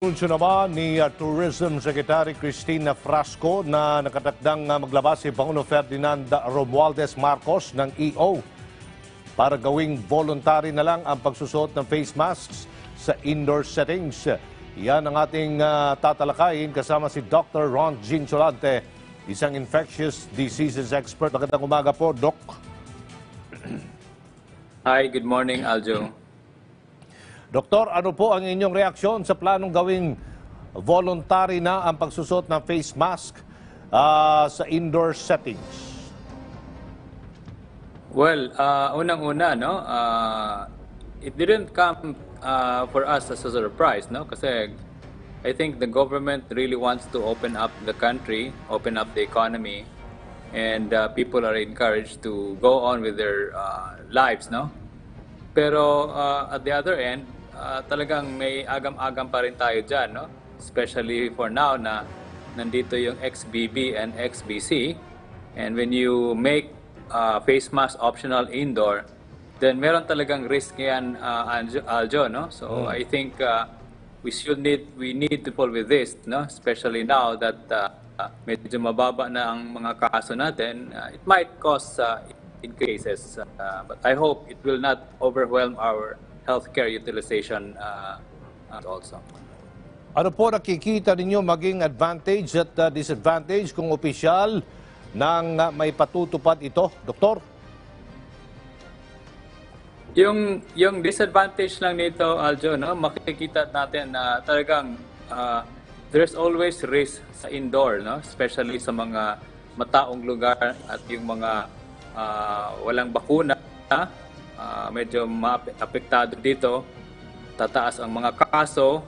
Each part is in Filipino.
Anunsyo naman ni Tourism Secretary Cristina Frasco na nakatakdang maglabas si Pangulo Ferdinand Romualdez Marcos ng EO para gawing voluntary na lang ang pagsusuot ng face masks sa indoor settings. Yan ang ating tatalakayin kasama si Dr. Ron Ginsolante, isang infectious diseases expert. Magandang umaga po, Doc. Hi, good morning, Aljo. Doktor, ano po ang inyong reaksyon sa planong gawing voluntary na ang pagsusot ng face mask sa indoor settings? Well, unang-una, no, it didn't come for us as a surprise, no, kasi I think the government really wants to open up the country, open up the economy, and people are encouraged to go on with their lives, no. Pero at the other end, talagang may agam-agam pa rin tayo dyan, no? Especially for now na nandito yung XBB and XBC. And when you make face mask optional indoor, then meron talagang risk yan, Aljo, no? So I think we need to pull with this, no? Especially now that medyo mababa na ang mga kaso natin, it might cause increases, but I hope it will not overwhelm our healthcare utilization also. Ano po nakikita ninyo maging advantage at disadvantage kung opisyal nang may patutupad ito, Doktor? Yung disadvantage lang nito, Aljo, no, makikita natin na talagang there's always risk sa indoor, no, especially sa mga mataong lugar at yung mga walang bakuna. Medyo apektado dito, tataas ang mga kaso,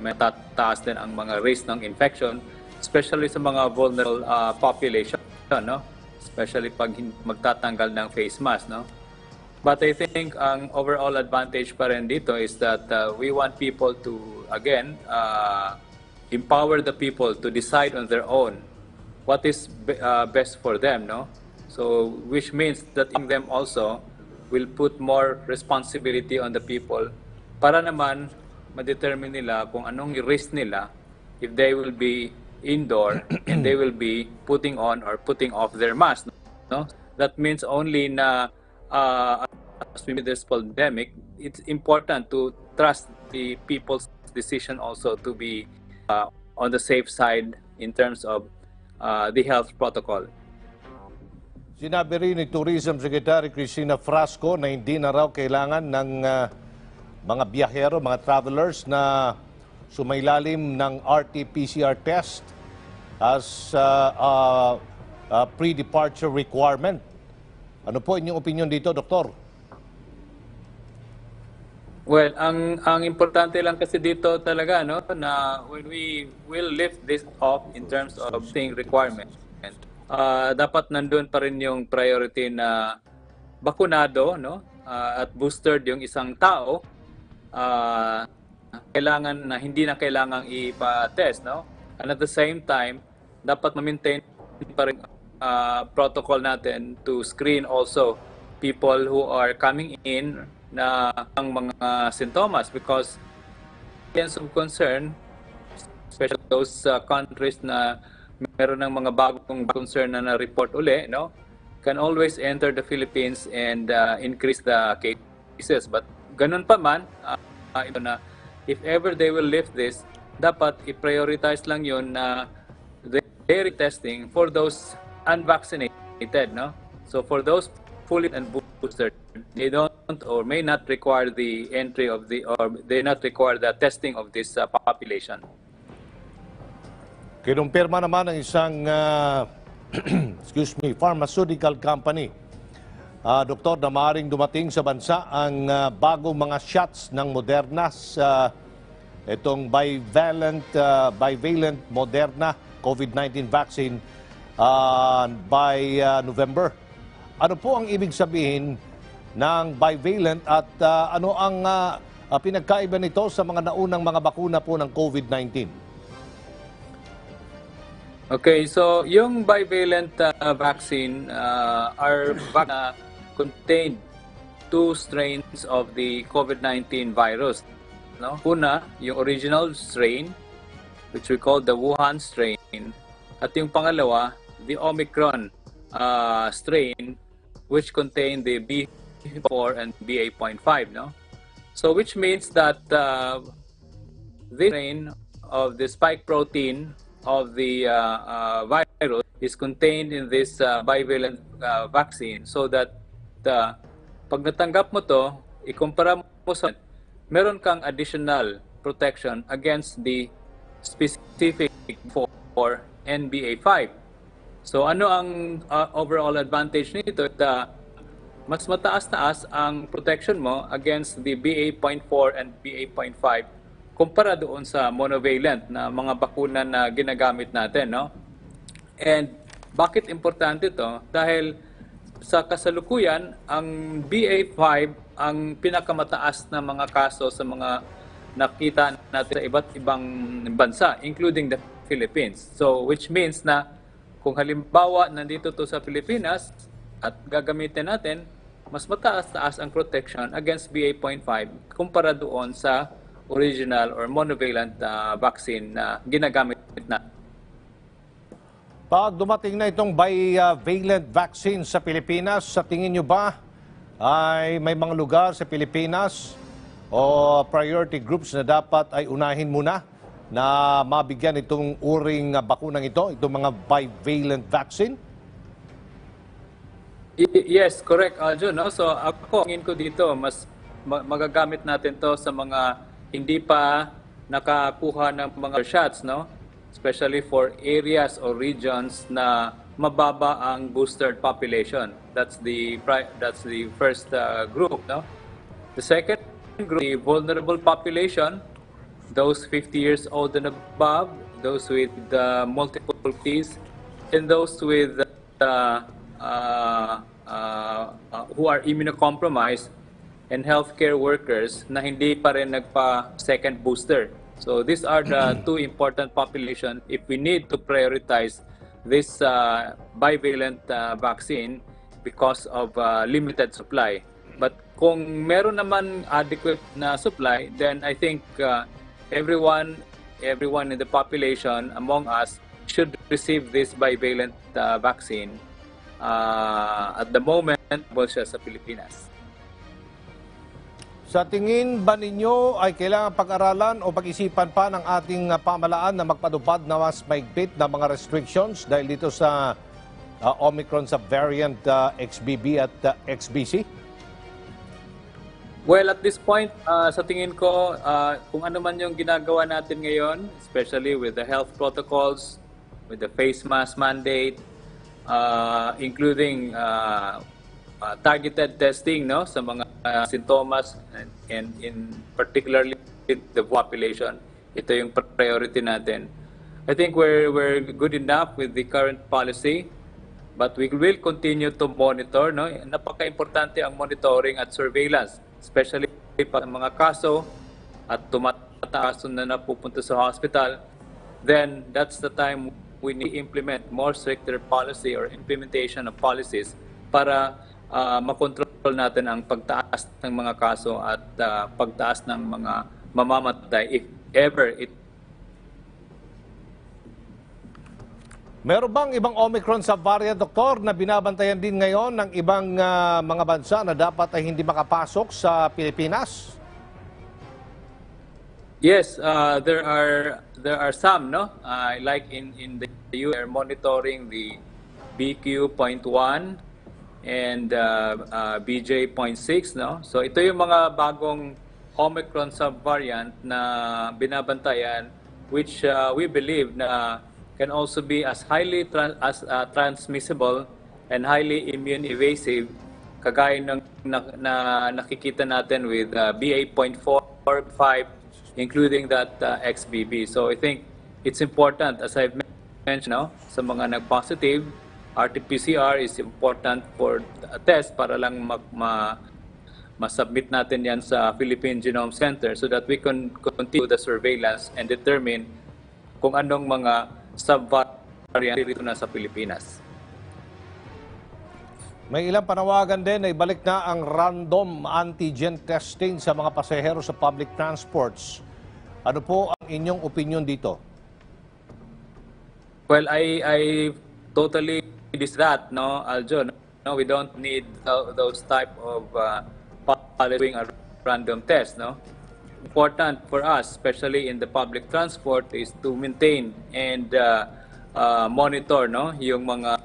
may tataas din ang mga risk ng infection, especially sa mga vulnerable population, no? Especially pag magtatanggal ng face mask, no? But I think ang overall advantage pa rin dito is that we want people to, again, empower the people to decide on their own what is best for them, no? So, which means that them also will put more responsibility on the people para naman ma-determine nila kung anong risk nila if they will be indoor and they will be putting on or putting off their mask. No? That means only na as we meet this pandemic, it's important to trust the people's decision also to be on the safe side in terms of the health protocol. Sinabi rin ni Tourism Secretary Cristina Frasco na hindi na raw kailangan ng mga biyahero, mga travelers na sumailalim ng RT-PCR test as pre-departure requirement. Ano po inyong opinion dito, Doktor? Well, ang importante lang kasi dito talaga, no, na when we will lift this off in terms of thing requirement, dapat nandun pa rin yung priority na bakunado, no, at boosted yung isang tao, kailangan na hindi na kailangang ipa-test, no, and at the same time dapat ma-maintain pa rin protocol natin to screen also people who are coming in na ang mga sintomas, because sense of concern, especially those countries na meron ng mga bagong concern na na-report uli, no, can always enter the Philippines and increase the cases. But ganun pa man, ito na, if ever they will lift this, dapat i-prioritize lang yun na their testing for those unvaccinated, no? So for those fully and boosted, they don't or may not require the entry of or they not require the testing of this population. Kinumpirma naman ng isang pharmaceutical company, Doktor, na maaaring dumating sa bansa ang bagong mga shots ng Moderna sa itong bivalent Moderna COVID-19 vaccine by November. Ano po ang ibig sabihin ng bivalent at ano ang pinagkaiba nito sa mga naunang mga bakuna po ng COVID-19? Okay, so yung bivalent vaccine contained two strains of the COVID-19 virus. no? Una, yung original strain, which we call the Wuhan strain. At yung pangalawa, the Omicron strain, which contain the BA.4 and BA.5, no? So which means that this strain of the spike protein of the virus is contained in this bivalent vaccine, so that pag natanggap mo to, ikumpara mo sa meron kang additional protection against the specific for NBA5. So ano ang overall advantage nito? Mas mataas-taas ang protection mo against the BA.4 and BA.5 kumpara doon sa monovalent na mga bakuna na ginagamit natin, no? And bakit importante ito? Dahil sa kasalukuyan, ang BA.5 ang pinakamataas na mga kaso sa mga nakita natin sa iba't ibang bansa, including the Philippines. So which means na kung halimbawa nandito to sa Pilipinas at gagamitin natin, mas mataas-taas ang protection against BA.5 kumpara doon sa original or monovalent vaccine na ginagamit na. Pag dumating na itong bivalent vaccine sa Pilipinas, sa tingin nyo ba ay may mga lugar sa Pilipinas o priority groups na dapat ay unahin muna na mabigyan itong uring bakunang ito, itong mga bivalent vaccine? Yes, correct, Aljo. No? So ako, tingin ko dito, mas magagamit natin to sa mga hindi pa nakakuha ng mga shots, no? Especially for areas or regions na mababa ang boosted population. That's the first group, no? The second group, the vulnerable population, those 50 years old and above, those with multiple disease, and those with who are immunocompromised, and healthcare workers na hindi pa rin nagpa-second booster. So these are the two important population if we need to prioritize this bivalent vaccine because of limited supply. But kung meron naman adequate na supply, then I think everyone in the population among us should receive this bivalent vaccine. At the moment, siya sa Pilipinas. Sa tingin ba ninyo ay kailangan pag-aralan o pag-isipan pa ng ating pamalaan na magpadupad na mas maigpit na mga restrictions dahil dito sa Omicron subvariant XBB at XBC? Well, at this point, sa tingin ko, kung ano man yung ginagawa natin ngayon, especially with the health protocols, with the face mask mandate, including targeted testing, no, sa mga sintomas and in particularly the population. Ito yung priority natin. I think we're good enough with the current policy, but we will continue to monitor, no. Napaka-importante ang monitoring at surveillance, especially pag mga kaso at tumataas na napupunta sa hospital. Then that's the time we need to implement more stricter policy or implementation of policies para makontrol natin ang pagtaas ng mga kaso at pagtaas ng mga mamamatay if ever it. Meron bang ibang Omicron subvariant, Doktor, na binabantayan din ngayon ng ibang mga bansa na dapat ay hindi makapasok sa Pilipinas? Yes, there are some, no? Like in the EU, they're monitoring the BQ.1 and BJ.6, no? So ito yung mga bagong Omicron subvariant na binabantayan, which we believe na can also be as highly transmissible and highly immune evasive, kagaya ng nakikita natin with BA.4, 5, including that XBB. So I think it's important, as I've mentioned, no, sa mga nag-positive, RT-PCR is important for a test para lang masubmit natin yan sa Philippine Genome Center so that we can continue the surveillance and determine kung anong mga subvariant dito na sa Pilipinas. May ilang panawagan din na ibalik na ang random antigen testing sa mga pasahero sa public transports. Ano po ang inyong opinion dito? Well, I totally disagree that, no, Aljo. No, we don't need those type of following a random test, no. Important for us, especially in the public transport, is to maintain and monitor, no, yung mga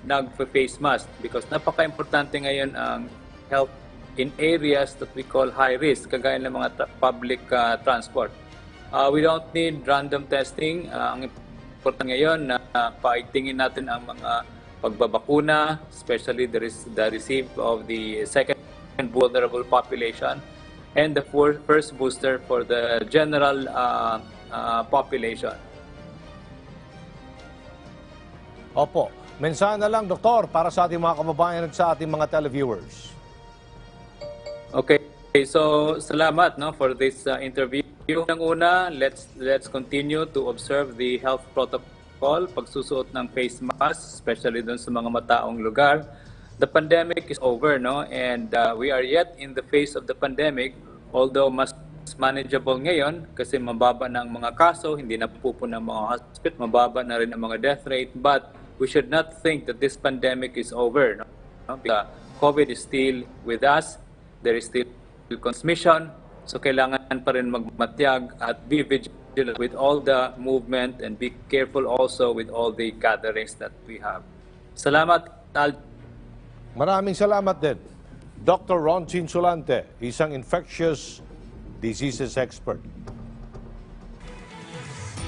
nag-face mask because napaka-importante ngayon ang health in areas that we call high risk, kagaya ng mga public transport. We don't need random testing. Ang importante ngayon na paigtingin natin ang mga pagbabakuna, especially the receipt of the second vulnerable population and the first booster for the general population. Opo. Mensahe na lang, Doktor, para sa ating mga kababayan at sa ating mga televiewers. Okay, so salamat, no, for this interview. Unang-una, let's continue to observe the health protocol, pagsusuot ng face mask, especially dun sa mga mataong lugar. The pandemic is over, no, and we are yet in the face of the pandemic, although mas manageable ngayon kasi mababa na ang mga kaso, hindi na pupuno ng mga hospital, mababa na rin ang mga death rate, but we should not think that this pandemic is over. No? COVID is still with us. There is still transmission. So kailangan pa rin magmatyag at be vigilant with all the movement and be careful also with all the gatherings that we have. Salamat, Al. Maraming salamat din. Dr. Ron Chinsulante, isang infectious diseases expert.